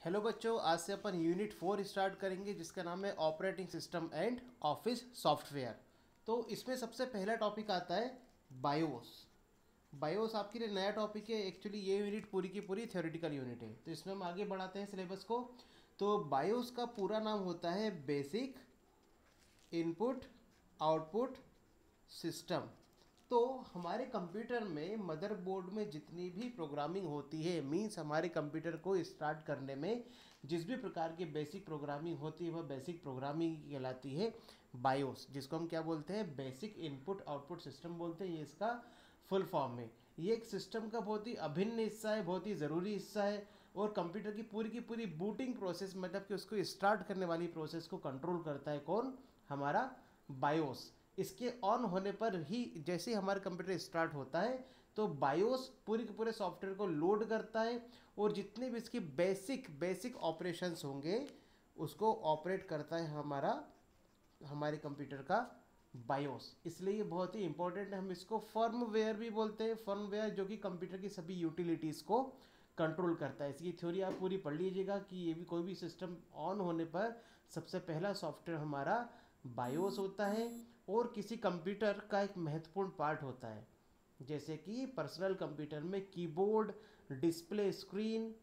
Hello बच्चों, आज से अपन यूनिट 4 स्टार्ट करेंगे जिसका नाम है operating system and office software. तो इसमें सबसे पहला टॉपिक आता है बायोस। बायोस आपके लिए नया टॉपिक है। एक्चुअली ये यूनिट पूरी की पूरी थ्योरेटिकल यूनिट है, तो इसमें हम आगे बढ़ाते हैं सिलेबस को। तो बायोस का पूरा नाम होता है बेसिक इनपुट आउटपुट सिस्टम। तो हमारे कंप्यूटर में मदरबोर्ड में जितनी भी प्रोग्रामिंग होती है, मींस हमारे कंप्यूटर को स्टार्ट करने में जिस भी प्रकार की बेसिक प्रोग्रामिंग होती है वह बेसिक प्रोग्रामिंग कहलाती है बायोस, जिसको हम क्या बोलते हैं, बेसिक इनपुट आउटपुट सिस्टम बोलते हैं। ये इसका फुल फॉर्म है। ये एक सिस्टम का बहुत ही अभिन्न हिस्सा है, बहुत ही ज़रूरी हिस्सा है, और कंप्यूटर की पूरी बूटिंग प्रोसेस, मतलब कि उसको स्टार्ट करने वाली प्रोसेस को कंट्रोल करता है कौन, हमारा बायोस। इसके ऑन होने पर ही जैसे ही हमारा कंप्यूटर स्टार्ट होता है तो बायोस पूरे के पूरे सॉफ्टवेयर को लोड करता है, और जितने भी इसके बेसिक ऑपरेशंस होंगे उसको ऑपरेट करता है हमारे कंप्यूटर का बायोस। इसलिए ये बहुत ही इंपॉर्टेंट है। हम इसको फर्मवेयर भी बोलते हैं। फर्मवेयर जो कि कंप्यूटर की सभी यूटिलिटीज़ को कंट्रोल करता है। इसकी थ्योरी आप पूरी पढ़ लीजिएगा कि ये भी कोई भी सिस्टम ऑन होने पर सबसे पहला सॉफ्टवेयर हमारा बायोस होता है, और किसी कंप्यूटर का एक महत्वपूर्ण पार्ट होता है। जैसे कि पर्सनल कंप्यूटर में keyboard, display screen,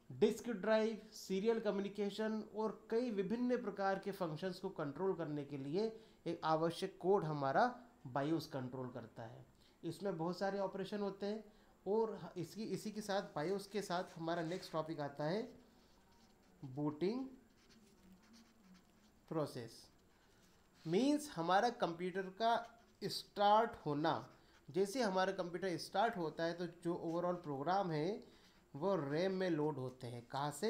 disk drive, serial communication और कई विभिन्न प्रकार के फंक्शंस को कंट्रोल करने के लिए एक आवश्यक कोड हमारा बायोस कंट्रोल करता है। इसमें बहुत सारे ऑपरेशन होते हैं, और इसी के साथ बायोस के साथ हमारा नेक्स्ट टॉपिक आता है बूटिंग प्रोसेस। मीन्स हमारा कंप्यूटर का स्टार्ट होना। जैसे हमारा कंप्यूटर स्टार्ट होता है तो जो ओवरऑल प्रोग्राम है वो रैम में लोड होते हैं। कहाँ से?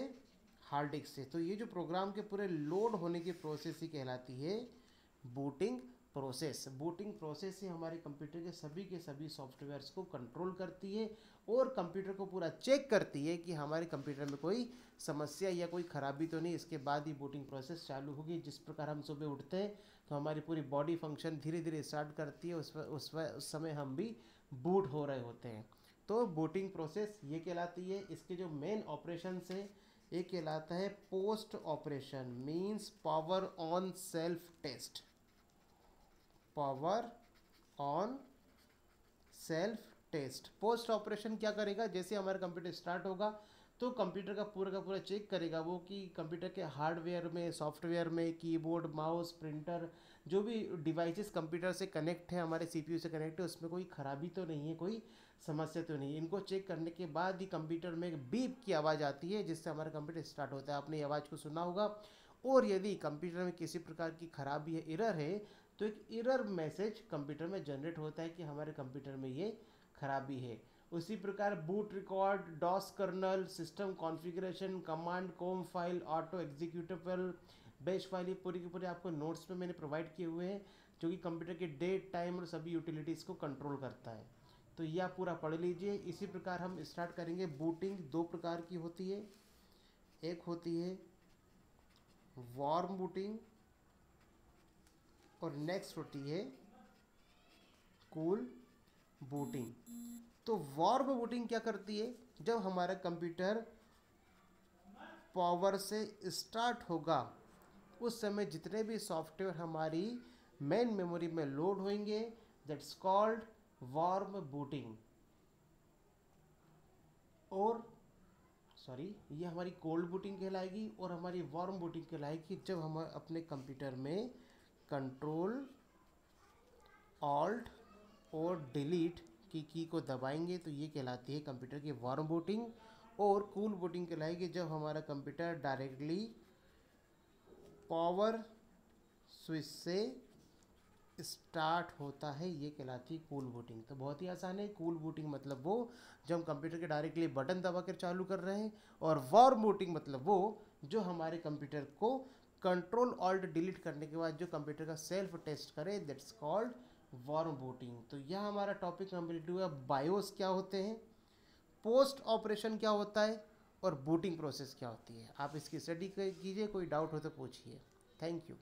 हार्ड डिस्क से। तो ये जो प्रोग्राम के पूरे लोड होने की प्रोसेस ही कहलाती है बूटिंग प्रोसेस। बूटिंग प्रोसेस ही हमारे कंप्यूटर के सभी सॉफ्टवेयर्स को कंट्रोल करती है, और कंप्यूटर को पूरा चेक करती है कि हमारे कंप्यूटर में कोई समस्या या कोई खराबी तो नहीं। इसके बाद ही बूटिंग प्रोसेस चालू होगी। जिस प्रकार हम सुबह उठते हैं तो हमारी पूरी बॉडी फंक्शन धीरे धीरे स्टार्ट करती है, उस समय हम भी बूट हो रहे होते हैं। तो बूटिंग प्रोसेस ये कहलाती है। इसके जो मेन ऑपरेशन है एक कहलाता है post operation, means power on self test. Power on self test. Post operation क्या करेगा? जैसे हमारा कंप्यूटर स्टार्ट होगा तो कंप्यूटर का पूरा चेक करेगा वो कि कंप्यूटर के हार्डवेयर में, सॉफ्टवेयर में, कीबोर्ड, माउस, प्रिंटर, जो भी डिवाइसेस कंप्यूटर से कनेक्ट है, हमारे सीपीयू से कनेक्ट है, उसमें कोई खराबी तो नहीं है, कोई समस्या तो नहीं है। इनको चेक करने के बाद ही कंप्यूटर में एक बीप की आवाज़ आती है जिससे हमारा कंप्यूटर स्टार्ट होता है। आपने ये आवाज़ को सुना होगा। और यदि कंप्यूटर में किसी प्रकार की खराबी है, एरर है, तो एक एरर मैसेज कंप्यूटर में जनरेट होता है कि हमारे कंप्यूटर में ये खराबी है। उसी प्रकार boot record, DOS kernel, system configuration, command com file, auto executable, bash file, ये पूरी की पूरी आपको नोट्स में मैंने प्रोवाइड किए हुए हैं, जो कि कंप्यूटर के डेट, टाइम और सभी यूटिलिटीज़ को कंट्रोल करता है। तो यह आप पूरा पढ़ लीजिए। इसी प्रकार हम स्टार्ट करेंगे। बूटिंग दो प्रकार की होती है। एक होती है वार्म बूटिंग, और नेक्स्ट होती है कूल बूटिंग। तो वार्म बूटिंग क्या करती है? जब हमारा कंप्यूटर पावर से स्टार्ट होगा उस समय जितने भी सॉफ्टवेयर हमारी मेन मेमोरी में लोड होंगे, दैट्स कॉल्ड वार्म बूटिंग। और ये हमारी कोल्ड बूटिंग कहलाएगी, और हमारी वार्म बूटिंग कहलाएगी जब हम अपने कंप्यूटर में कंट्रोल ऑल्ट और डिलीट की को दबाएंगे, तो ये कहलाती है कंप्यूटर की वार्म बूटिंग। और कूल बूटिंग कहलाएगी जब हमारा कंप्यूटर डायरेक्टली पावर स्विच से स्टार्ट होता है, ये कहलाती है कूल बूटिंग। तो बहुत ही आसान है। कूल बूटिंग मतलब वो जब हम कंप्यूटर के डायरेक्टली बटन दबाकर चालू कर रहे हैं, और वार्म बूटिंग मतलब वो जो हमारे कंप्यूटर को कंट्रोल ऑल्ट डिलीट करने के बाद जो कंप्यूटर का सेल्फ टेस्ट करे, दैट्स कॉल्ड वार्म बूटिंग। तो यह हमारा टॉपिक कंप्लीट हुआ। बायोस क्या होते हैं, पोस्ट ऑपरेशन क्या होता है, और बूटिंग प्रोसेस क्या होती है। आप इसकी स्टडी कीजिए। कोई डाउट हो तो पूछिए। Thank you.